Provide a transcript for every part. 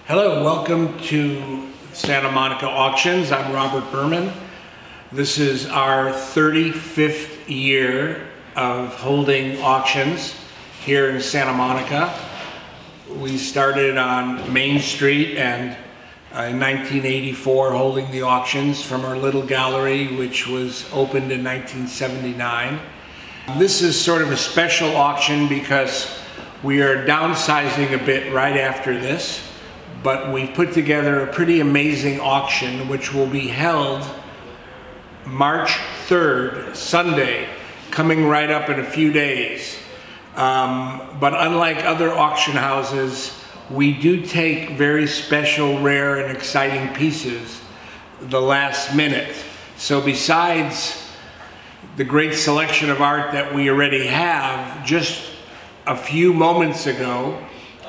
Hello, welcome to Santa Monica Auctions. I'm Robert Berman. This is our 35th year of holding auctions here in Santa Monica. We started on Main Street and in 1984 holding the auctions from our little gallery, which was opened in 1979. This is sort of a special auction because we are downsizing a bit right after this. But we've put together a pretty amazing auction which will be held March 3rd, Sunday, coming right up in a few days. But unlike other auction houses, we do take very special, rare, and exciting pieces the last minute. So besides the great selection of art that we already have, just a few moments ago,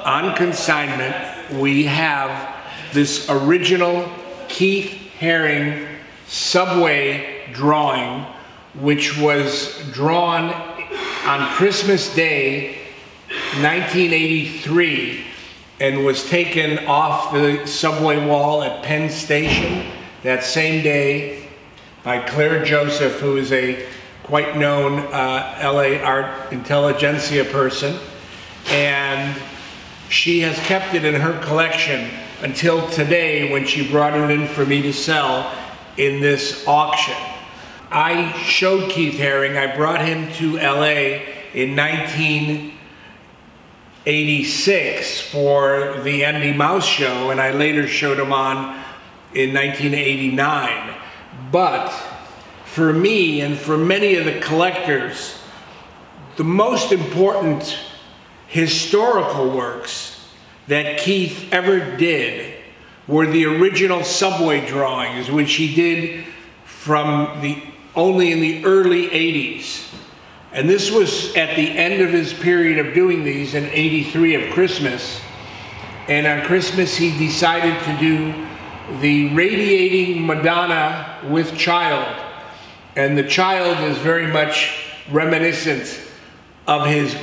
on consignment, we have this original Keith Haring subway drawing, which was drawn on Christmas Day, 1983, and was taken off the subway wall at Penn Station that same day by Claire Joseph, who is a quite known LA art intelligentsia person. And she has kept it in her collection until today when she brought it in for me to sell in this auction. I showed Keith Haring, I brought him to LA in 1986 for the Andy Mouse show, and I later showed him on in 1989. But for me and for many of the collectors, the most important historical works that Keith ever did were the original subway drawings, which he did from only in the early 80s. And this was at the end of his period of doing these in 83 of Christmas. And on Christmas he decided to do the radiating Madonna with child. And the child is very much reminiscent of his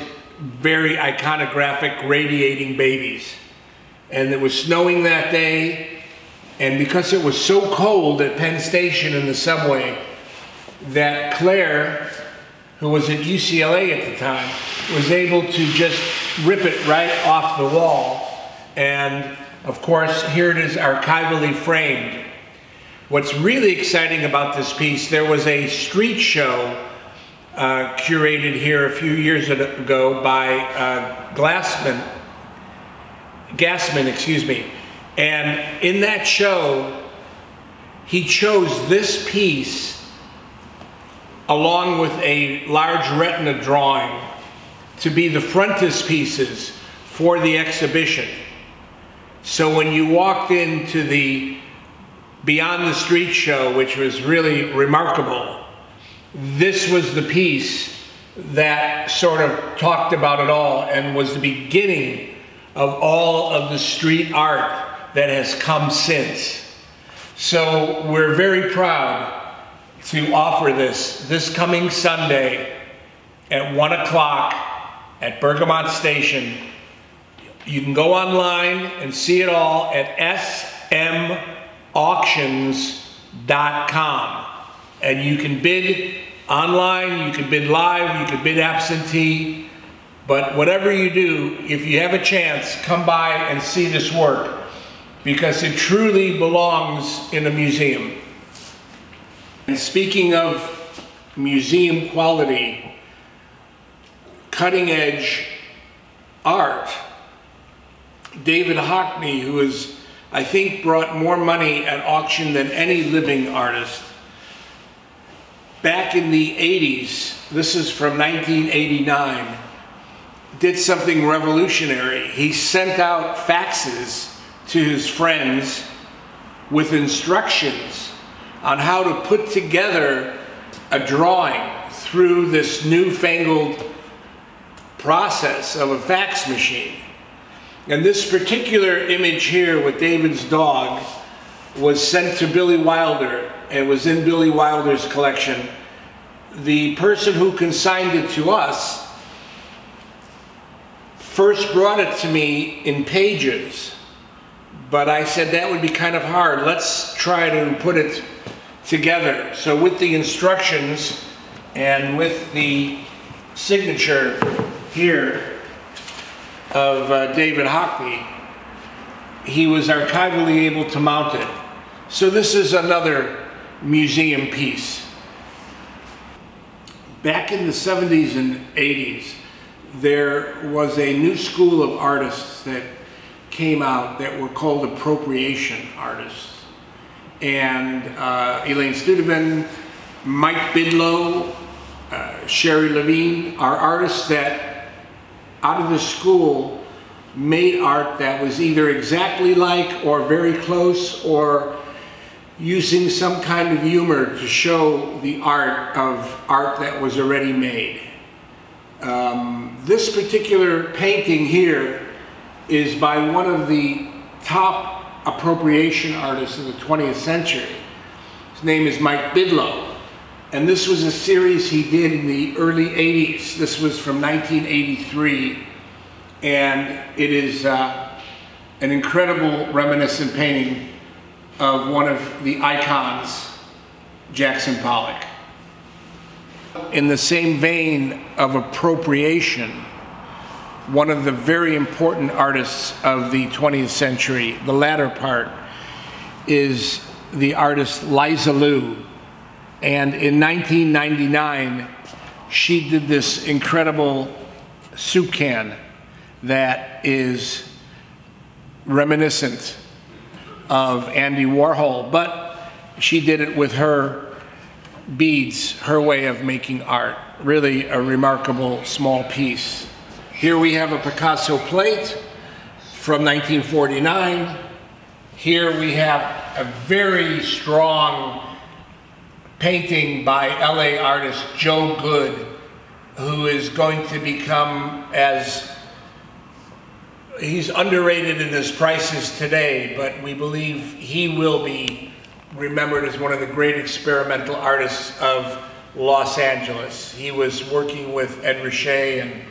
very iconographic radiating babies. And it was snowing that day, and because it was so cold at Penn Station in the subway, that Claire, who was at UCLA at the time, was able to just rip it right off the wall. And of course, here it is archivally framed. What's really exciting about this piece, there was a street show curated here a few years ago by Gassman, excuse me. And in that show, he chose this piece along with a large retina drawing to be the frontispieces for the exhibition. So when you walked into the Beyond the Street show, which was really remarkable, this was the piece that sort of talked about it all and was the beginning of all of the street art that has come since. So we're very proud to offer this coming Sunday at 1 o'clock at Bergamot Station. You can go online and see it all at smauctions.com. And you can bid online, you can bid live, you can bid absentee, but whatever you do, if you have a chance, come by and see this work, because it truly belongs in a museum. And speaking of museum quality, cutting edge art, David Hockney, who has, I think, brought more money at auction than any living artist, back in the 80s, this is from 1989, did something revolutionary. He sent out faxes to his friends with instructions on how to put together a drawing through this newfangled process of a fax machine. And this particular image here with David's dog was sent to Billy Wilder. It was in Billy Wilder's collection. The person who consigned it to us first brought it to me in pages, but I said that would be kind of hard. Let's try to put it together. So with the instructions and with the signature here of David Hockney, he was archivally able to mount it. So this is another museum piece. Back in the 70s and 80s, there was a new school of artists that came out that were called appropriation artists. And Elaine Studevin, Mike Bitlow, Sherry Levine are artists that, out of the school, made art that was either exactly like or very close, or using some kind of humor to show the art that was already made. This particular painting here is by one of the top appropriation artists of the 20th century. His name is Mike Bitlow. And this was a series he did in the early 80s. This was from 1983. And it is an incredible reminiscent painting of one of the icons, Jackson Pollock. In the same vein of appropriation, one of the very important artists of the 20th century, the latter part, is the artist Liza Liu. And in 1999, she did this incredible soup can that is reminiscent of Andy Warhol, but she did it with her beads, her way of making art. Really a remarkable small piece. Here we have a Picasso plate from 1949. Here we have a very strong painting by LA artist Joe Good, who is going to become, as he's underrated in his prices today, but we believe he will be remembered as one of the great experimental artists of Los Angeles. He was working with Ed Ruscha and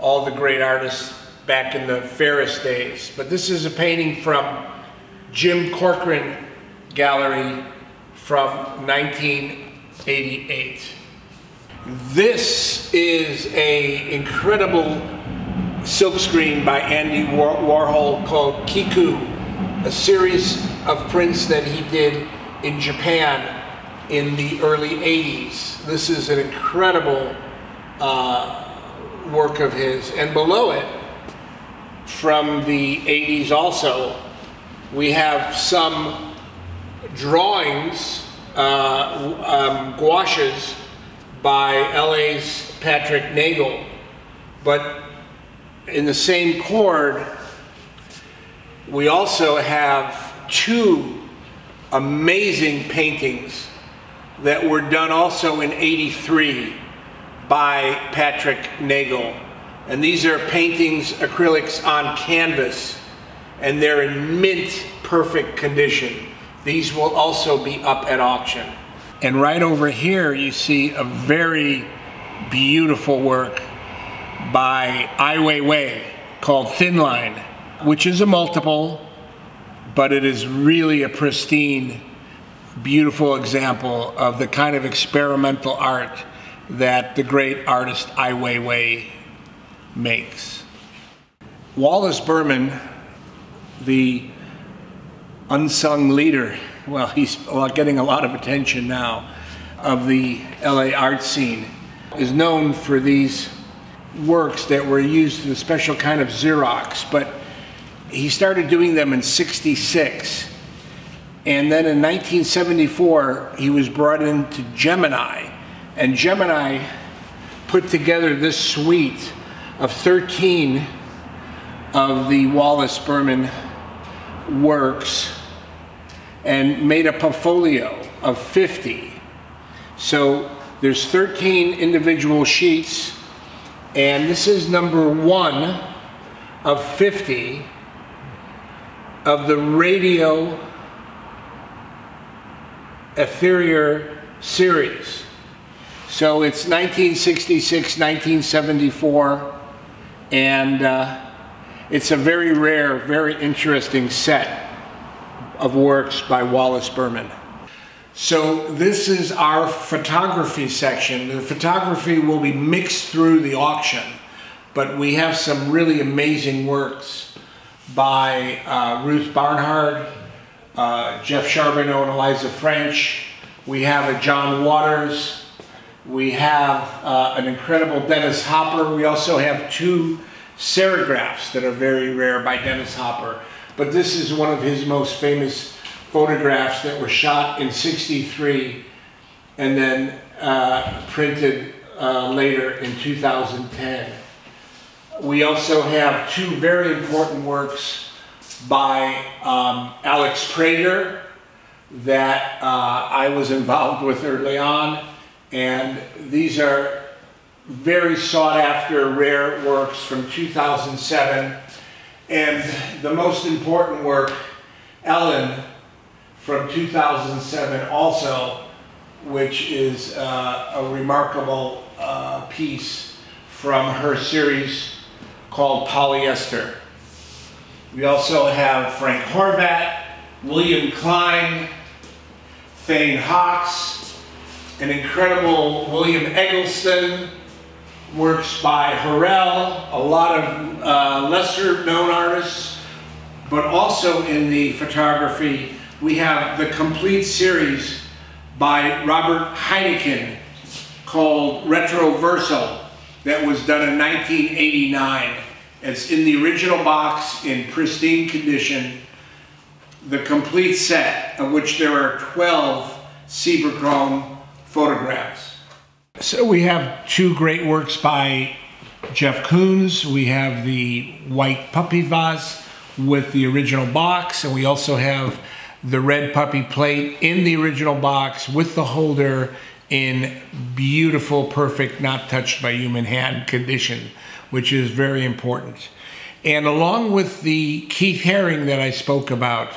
all the great artists back in the Ferris days. But this is a painting from Jim Corcoran Gallery from 1988. This is an incredible silkscreen by Andy Warhol called Kiku, a series of prints that he did in Japan in the early 80s. This is an incredible work of his. And below it, from the 80s also, we have some drawings, gouaches by LA's Patrick Nagel. But in the same chord, we also have two amazing paintings that were done also in '83 by Patrick Nagel. And these are paintings, acrylics on canvas, and they're in mint perfect condition. These will also be up at auction. And right over here you see a very beautiful work by Ai Weiwei called Thin Line, which is a multiple, but it is really a pristine, beautiful example of the kind of experimental art that the great artist Ai Weiwei makes. Wallace Berman, the unsung leader, well, he's getting a lot of attention now, of the LA art scene, is known for these works that were used in a special kind of Xerox, but he started doing them in '66. And then in 1974, he was brought into Gemini, and Gemini put together this suite of 13 of the Wallace Berman works and made a portfolio of 50. So there's 13 individual sheets, and this is number 1 of 50 of the Radio Ethereal series. So it's 1966, 1974, and It's a very rare, very interesting set of works by Wallace Berman. So this is our photography section. The photography will be mixed through the auction, but we have some really amazing works by Ruth Barnhart, Jeff Charbonneau and Eliza French. We have a John Waters. We have an incredible Dennis Hopper. We also have 2 serigraphs that are very rare by Dennis Hopper. But this is one of his most famous photographs that were shot in '63 and then printed later in 2010. We also have 2 very important works by Alex Prager that I was involved with early on, and these are very sought after rare works from 2007. And the most important work, Ellen, from 2007 also, which is a remarkable piece from her series called Polyester. We also have Frank Horvat, William Klein, Thane Hawks, an incredible William Eggleston, works by Harrell, a lot of lesser known artists, but also in the photography we have the complete series by Robert Heineken called Retroversal that was done in 1989. It's in the original box in pristine condition, the complete set of which there are 12 Cibachrome photographs. So we have 2 great works by Jeff Koons. We have the white puppy vase with the original box, and we also have the red puppy plate in the original box with the holder in beautiful, perfect, not touched by human hand condition, which is very important. And along with the Keith Haring that I spoke about,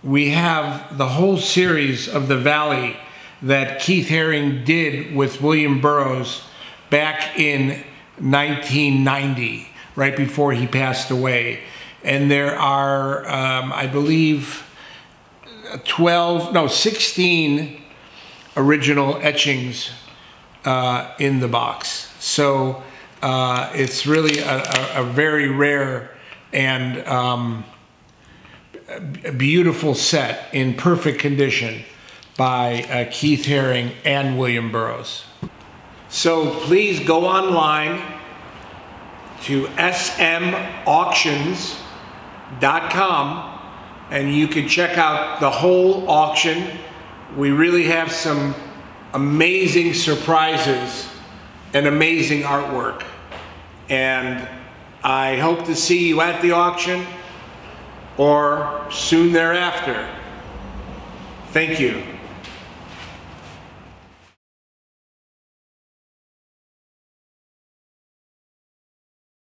we have the whole series of the Valley that Keith Haring did with William Burroughs back in 1990, right before he passed away. And there are, I believe, 16 original etchings in the box. So it's really a very rare and beautiful set in perfect condition by Keith Haring and William Burroughs. So please go online to smauctions.com and you can check out the whole auction. We really have some amazing surprises and amazing artwork. And I hope to see you at the auction or soon thereafter. Thank you.